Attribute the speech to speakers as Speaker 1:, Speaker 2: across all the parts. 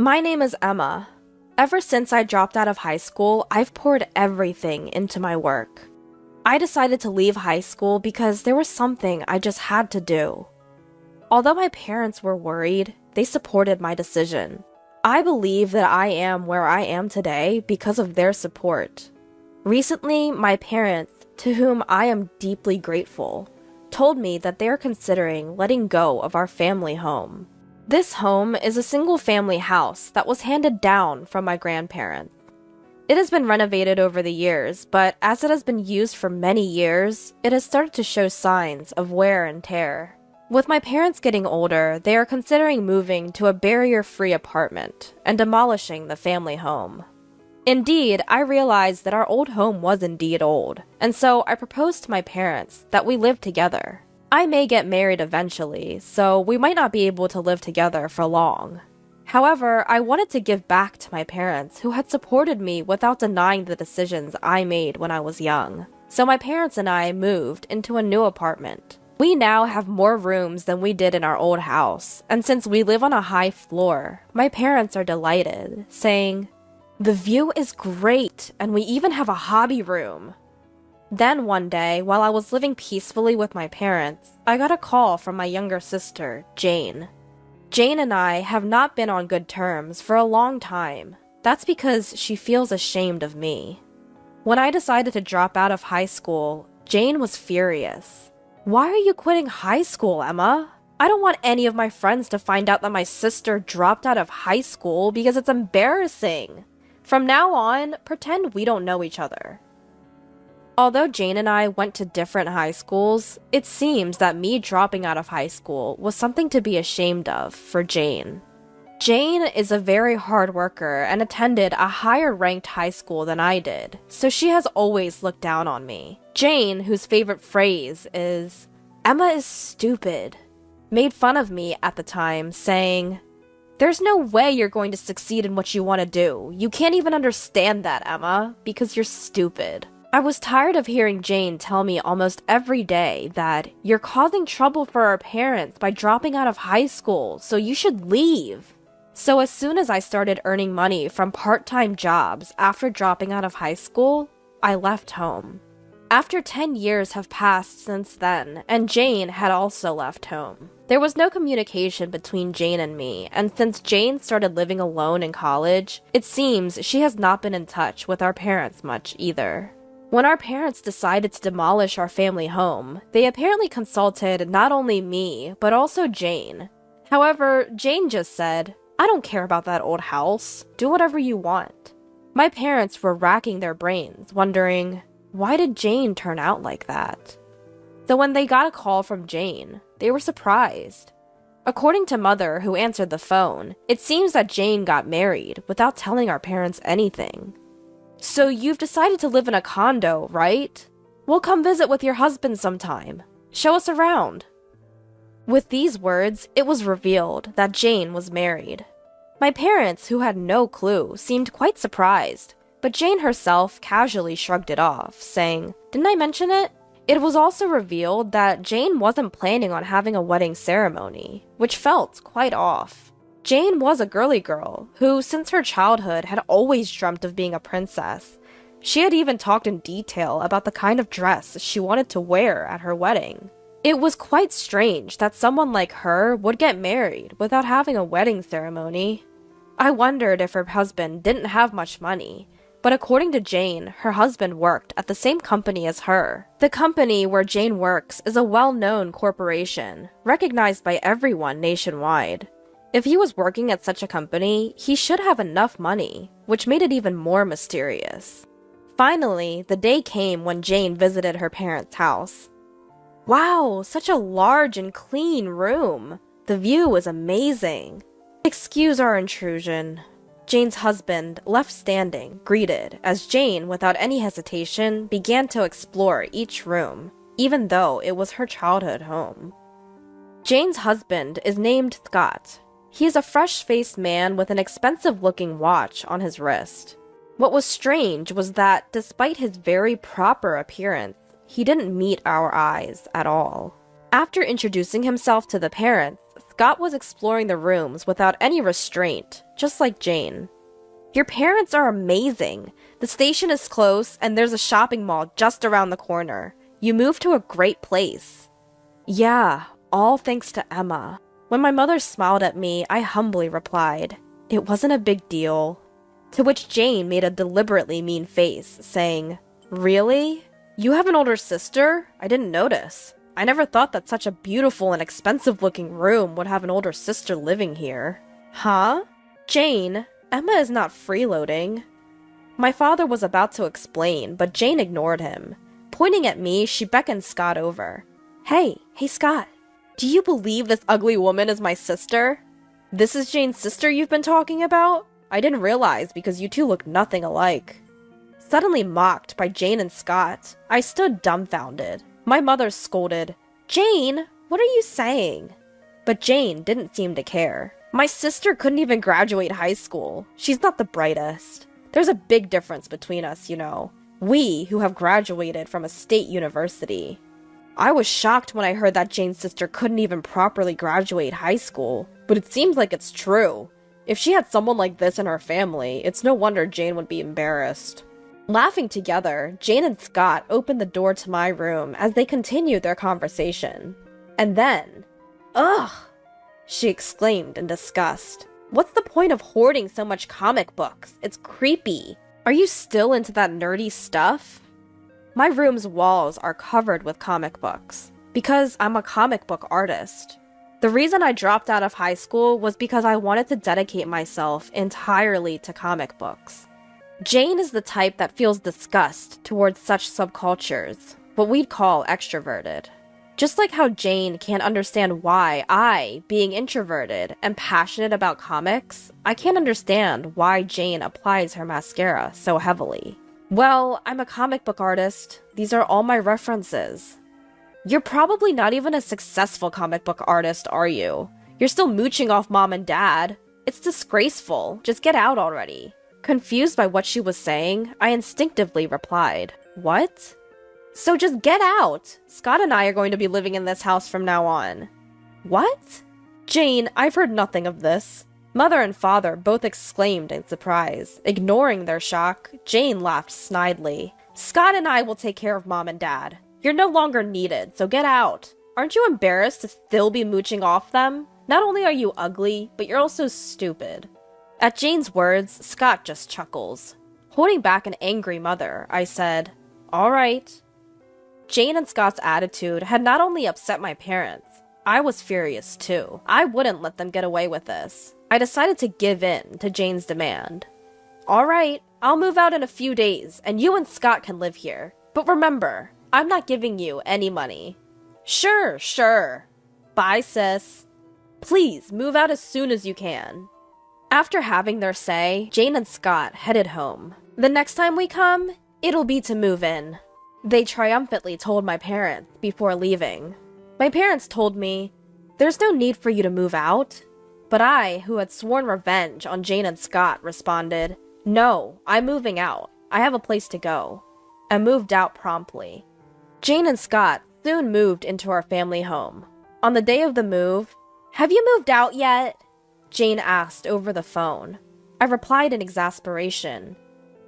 Speaker 1: My name is Emma. Ever since I dropped out of high school, I've poured everything into my work. I decided to leave high school because there was something I just had to do. Although my parents were worried, they supported my decision. I believe that I am where I am today because of their support. Recently, my parents, to whom I am deeply grateful, told me that they are considering letting go of our family home. This home is a single-family house that was handed down from my grandparents. It has been renovated over the years, but as it has been used for many years, it has started to show signs of wear and tear. With my parents getting older, they are considering moving to a barrier-free apartment and demolishing the family home. Indeed, I realized that our old home was indeed old, and so I proposed to my parents that we live together. I may get married eventually, so we might not be able to live together for long. However, I wanted to give back to my parents who had supported me without denying the decisions I made when I was young. So my parents and I moved into a new apartment. We now have more rooms than we did in our old house, and since we live on a high floor, my parents are delighted, saying, "The view is great, and we even have a hobby room." Then one day, while I was living peacefully with my parents, I got a call from my younger sister, Jane. Jane and I have not been on good terms for a long time. That's because she feels ashamed of me. When I decided to drop out of high school, Jane was furious. "Why are you quitting high school, Emma? I don't want any of my friends to find out that my sister dropped out of high school because it's embarrassing. From now on, pretend we don't know each other." Although Jane and I went to different high schools, it seems that me dropping out of high school was something to be ashamed of for Jane. Jane is a very hard worker and attended a higher ranked high school than I did, so she has always looked down on me. Jane, whose favorite phrase is, "Emma is stupid," made fun of me at the time, saying, "There's no way you're going to succeed in what you want to do. You can't even understand that, Emma, because you're stupid." I was tired of hearing Jane tell me almost every day that you're causing trouble for our parents by dropping out of high school, so you should leave. So as soon as I started earning money from part-time jobs after dropping out of high school, I left home. After 10 years have passed since then, and Jane had also left home. There was no communication between Jane and me, and since Jane started living alone in college, it seems she has not been in touch with our parents much either. When our parents decided to demolish our family home, they apparently consulted not only me, but also Jane. However, Jane just said, "I don't care about that old house. Do whatever you want." My parents were racking their brains, wondering, why did Jane turn out like that? So when they got a call from Jane, they were surprised. According to Mother, who answered the phone, it seems that Jane got married without telling our parents anything. "So you've decided to live in a condo, right? We'll come visit with your husband sometime. Show us around." With these words, it was revealed that Jane was married. My parents, who had no clue, seemed quite surprised, but Jane herself casually shrugged it off, saying, "Didn't I mention it?" It was also revealed that Jane wasn't planning on having a wedding ceremony, which felt quite off. Jane was a girly girl who, since her childhood, had always dreamt of being a princess. She had even talked in detail about the kind of dress she wanted to wear at her wedding. It was quite strange that someone like her would get married without having a wedding ceremony. I wondered if her husband didn't have much money, but according to Jane, her husband worked at the same company as her. The company where Jane works is a well-known corporation, recognized by everyone nationwide. If he was working at such a company, he should have enough money, which made it even more mysterious. Finally, the day came when Jane visited her parents' house. "Wow, such a large and clean room. The view is amazing." "Excuse our intrusion." Jane's husband, left standing, greeted as Jane, without any hesitation, began to explore each room, even though it was her childhood home. Jane's husband is named Scott. He is a fresh-faced man with an expensive-looking watch on his wrist. What was strange was that, despite his very proper appearance, he didn't meet our eyes at all. After introducing himself to the parents, Scott was exploring the rooms without any restraint, just like Jane. Your parents are amazing. The station is close, and there's a shopping mall just around the corner. You moved to a great place. Yeah, all thanks to Emma. When my mother smiled at me, I humbly replied, "It wasn't a big deal." To which Jane made a deliberately mean face, saying, "Really? You have an older sister? I didn't notice. I never thought that such a beautiful and expensive-looking room would have an older sister living here." Huh? Jane, Emma is not freeloading. My father was about to explain, but Jane ignored him. Pointing at me, she beckoned Scott over. Hey, Scott. Do you believe this ugly woman is my sister? This is Jane's sister you've been talking about? I didn't realize because you two look nothing alike. Suddenly mocked by Jane and Scott, I stood dumbfounded. My mother scolded, "Jane, what are you saying?" But Jane didn't seem to care. My sister couldn't even graduate high school. She's not the brightest. There's a big difference between us, you know. We who have graduated from a state university. I was shocked when I heard that Jane's sister couldn't even properly graduate high school, but it seems like it's true. If she had someone like this in her family, it's no wonder Jane would be embarrassed. Laughing together, Jane and Scott opened the door to my room as they continued their conversation. And then, ugh! She exclaimed in disgust. What's the point of hoarding so much comic books? It's creepy. Are you still into that nerdy stuff? My room's walls are covered with comic books, because I'm a comic book artist. The reason I dropped out of high school was because I wanted to dedicate myself entirely to comic books. Jane is the type that feels disgust towards such subcultures, what we'd call extroverted. Just like how Jane can't understand why I, being introverted and passionate about comics, I can't understand why Jane applies her mascara so heavily. Well, I'm a comic book artist. These are all my references. You're probably not even a successful comic book artist, are you? You're still mooching off mom and dad. It's disgraceful. Just get out already. Confused by what she was saying, I instinctively replied, "What?" "So just get out! Scott and I are going to be living in this house from now on." "What?" "Jane, I've heard nothing of this." Mother and father both exclaimed in surprise. Ignoring their shock, Jane laughed snidely. "Scott and I will take care of mom and dad. You're no longer needed, so get out. Aren't you embarrassed to still be mooching off them? Not only are you ugly, but you're also stupid." At Jane's words, Scott just chuckles. Holding back an angry mother, I said, "All right." Jane and Scott's attitude had not only upset my parents, I was furious too. I wouldn't let them get away with this. I decided to give in to Jane's demand. "All right, I'll move out in a few days, and you and Scott can live here. But remember, I'm not giving you any money." Sure. Bye, sis. Please, move out as soon as you can." After having their say, Jane and Scott headed home. "The next time we come, it'll be to move in," they triumphantly told my parents before leaving. My parents told me, "There's no need for you to move out." But I, who had sworn revenge on Jane and Scott, responded, "No, I'm moving out. I have a place to go," and moved out promptly. Jane and Scott soon moved into our family home. On the day of the move, "Have you moved out yet?" Jane asked over the phone. I replied in exasperation,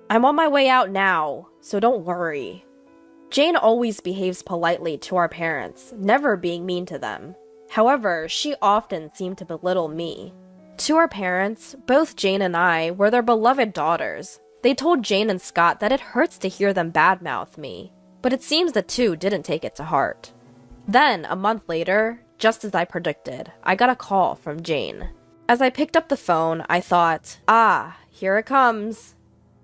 Speaker 1: "I'm on my way out now, so don't worry." Jane always behaves politely to our parents, never being mean to them. However, she often seemed to belittle me. To our parents, both Jane and I were their beloved daughters. They told Jane and Scott that it hurts to hear them badmouth me, but it seems the two didn't take it to heart. Then, a month later, just as I predicted, I got a call from Jane. As I picked up the phone, I thought, here it comes.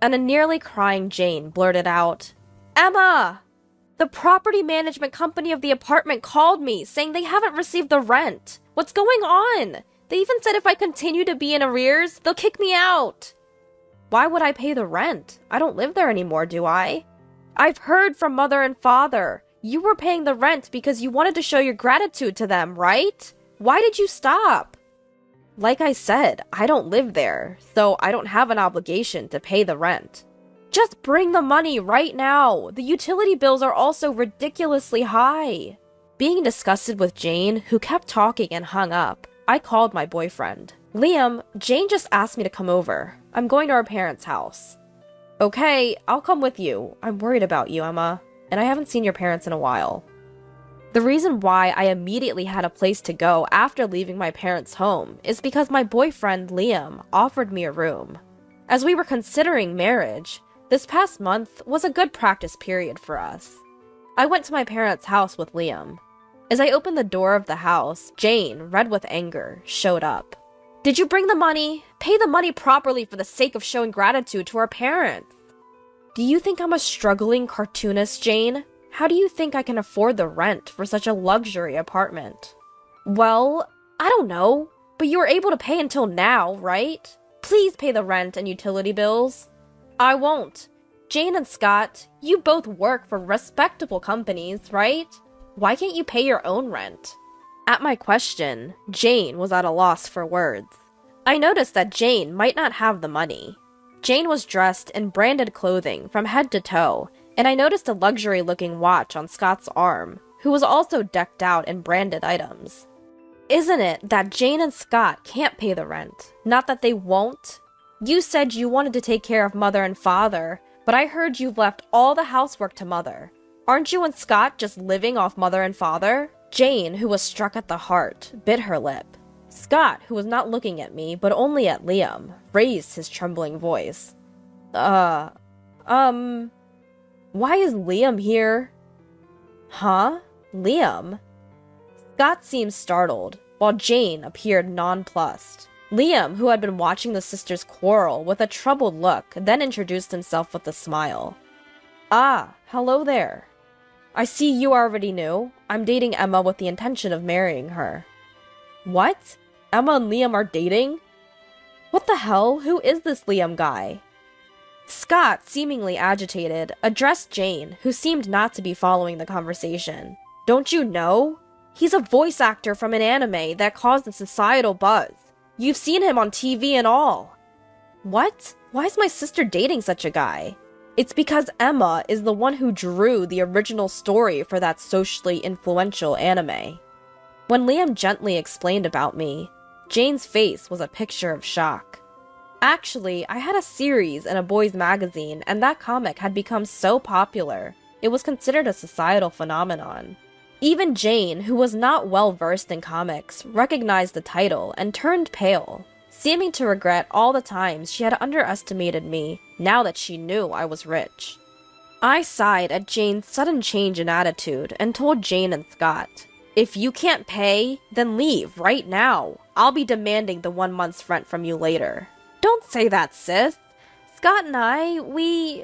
Speaker 1: And a nearly crying Jane blurted out, "Emma! The property management company of the apartment called me, saying they haven't received the rent. What's going on? They even said if I continue to be in arrears, they'll kick me out." "Why would I pay the rent? I don't live there anymore, do I?" "I've heard from mother and father. You were paying the rent because you wanted to show your gratitude to them, right? Why did you stop?" "Like I said, I don't live there, so I don't have an obligation to pay the rent." "Just bring the money right now. The utility bills are also ridiculously high." Being disgusted with Jane, who kept talking and hung up, I called my boyfriend. Liam, Jane just asked me to come over. I'm going to our parents' house. Okay, I'll come with you. I'm worried about you, Emma, and I haven't seen your parents in a while. The reason why I immediately had a place to go after leaving my parents' home is because my boyfriend, Liam, offered me a room. As we were considering marriage, this past month was a good practice period for us. I went to my parents' house with Liam. As I opened the door of the house, Jane, red with anger, showed up. Did you bring the money? Pay the money properly for the sake of showing gratitude to our parents. Do you think I'm a struggling cartoonist, Jane? How do you think I can afford the rent for such a luxury apartment? Well, I don't know, but you were able to pay until now, right? Please pay the rent and utility bills. I won't. Jane and Scott, you both work for respectable companies, right? Why can't you pay your own rent? At my question, Jane was at a loss for words. I noticed that Jane might not have the money. Jane was dressed in branded clothing from head to toe, and I noticed a luxury-looking watch on Scott's arm, who was also decked out in branded items. Isn't it that Jane and Scott can't pay the rent? Not that they won't? You said you wanted to take care of Mother and Father, but I heard you've left all the housework to Mother. Aren't you and Scott just living off Mother and Father? Jane, who was struck at the heart, bit her lip. Scott, who was not looking at me, but only at Liam, raised his trembling voice. Why is Liam here? Huh? Liam? Scott seemed startled, while Jane appeared nonplussed. Liam, who had been watching the sisters quarrel with a troubled look, then introduced himself with a smile. Ah, hello there. I see you already knew. I'm dating Emma with the intention of marrying her. What? Emma and Liam are dating? What the hell? Who is this Liam guy? Scott, seemingly agitated, addressed Jane, who seemed not to be following the conversation. Don't you know? He's a voice actor from an anime that caused a societal buzz. You've seen him on TV and all. What? Why is my sister dating such a guy? It's because Emma is the one who drew the original story for that socially influential anime. When Liam gently explained about me, Jane's face was a picture of shock. Actually, I had a series in a boys' magazine, and that comic had become so popular, it was considered a societal phenomenon. Even Jane, who was not well versed in comics, recognized the title and turned pale, seeming to regret all the times she had underestimated me now that she knew I was rich. I sighed at Jane's sudden change in attitude and told Jane and Scott, if you can't pay, then leave right now. I'll be demanding the 1 month's rent from you later. Don't say that, sis. Scott and I, we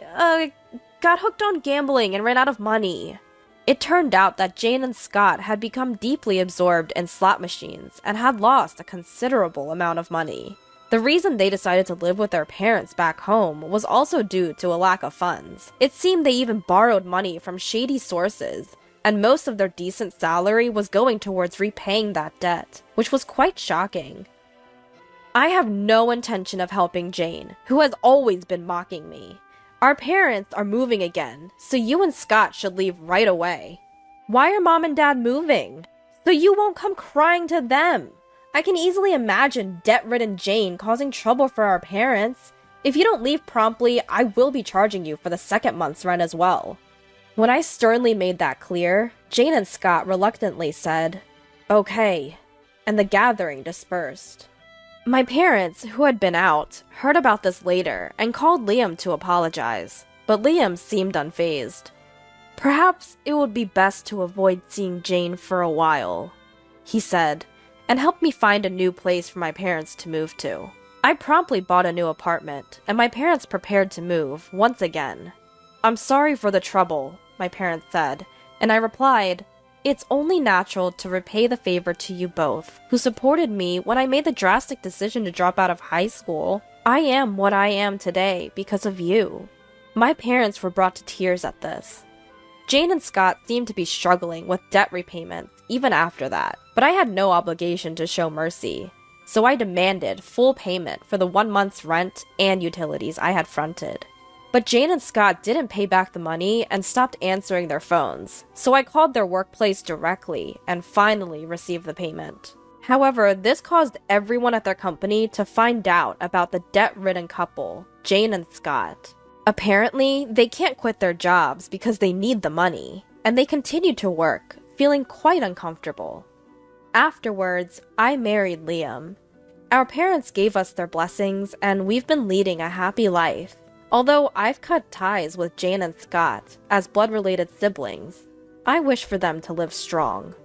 Speaker 1: got hooked on gambling and ran out of money. It turned out that Jane and Scott had become deeply absorbed in slot machines and had lost a considerable amount of money. The reason they decided to live with their parents back home was also due to a lack of funds. It seemed they even borrowed money from shady sources, and most of their decent salary was going towards repaying that debt, which was quite shocking. I have no intention of helping Jane, who has always been mocking me. Our parents are moving again, so you and Scott should leave right away. Why are Mom and Dad moving? So you won't come crying to them. I can easily imagine debt-ridden Jane causing trouble for our parents. If you don't leave promptly, I will be charging you for the second month's rent as well. When I sternly made that clear, Jane and Scott reluctantly said, okay, and the gathering dispersed. My parents, who had been out, heard about this later and called Liam to apologize, but Liam seemed unfazed. Perhaps it would be best to avoid seeing Jane for a while, he said, and helped me find a new place for my parents to move to. I promptly bought a new apartment, and my parents prepared to move once again. I'm sorry for the trouble, my parents said, and I replied, it's only natural to repay the favor to you both, who supported me when I made the drastic decision to drop out of high school. I am what I am today because of you. My parents were brought to tears at this. Jane and Scott seemed to be struggling with debt repayments even after that, but I had no obligation to show mercy, so I demanded full payment for the 1 month's rent and utilities I had fronted. But Jane and Scott didn't pay back the money and stopped answering their phones, so I called their workplace directly and finally received the payment. However, this caused everyone at their company to find out about the debt-ridden couple, Jane and Scott. Apparently, they can't quit their jobs because they need the money, and they continue to work, feeling quite uncomfortable. Afterwards, I married Liam. Our parents gave us their blessings, and we've been leading a happy life. Although I've cut ties with Jane and Scott as blood-related siblings, I wish for them to live strong.